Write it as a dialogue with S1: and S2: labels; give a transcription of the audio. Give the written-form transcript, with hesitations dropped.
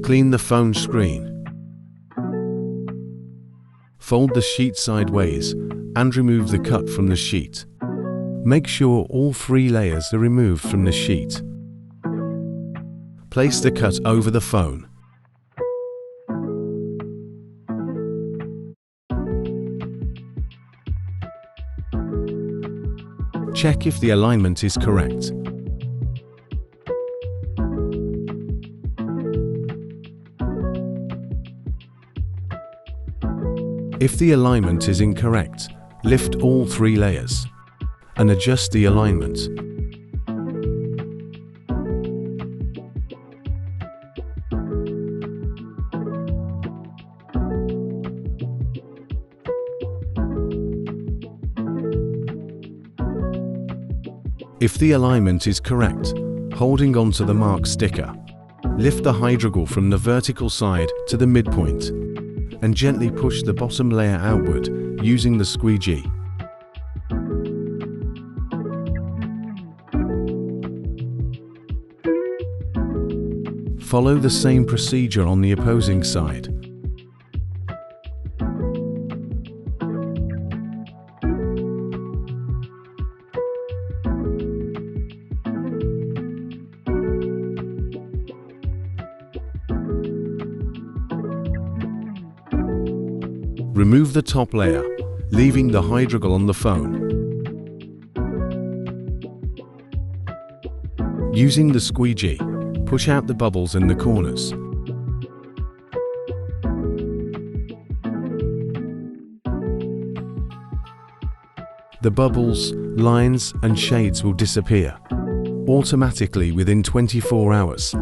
S1: Clean the phone screen. Fold the sheet sideways and remove the cut from the sheet. Make sure all 3 layers are removed from the sheet. Place the cut over the phone. Check if the alignment is correct. If the alignment is incorrect, lift all 3 layers and adjust the alignment. If the alignment is correct, holding onto the mark sticker, lift the hydrogel from the vertical side to the midpoint and gently push the bottom layer outward using the squeegee. Follow the same procedure on the opposing side. Remove the top layer, leaving the hydrogel on the phone. Using the squeegee, push out the bubbles in the corners. The bubbles, lines and shades will disappear automatically within 24 hours.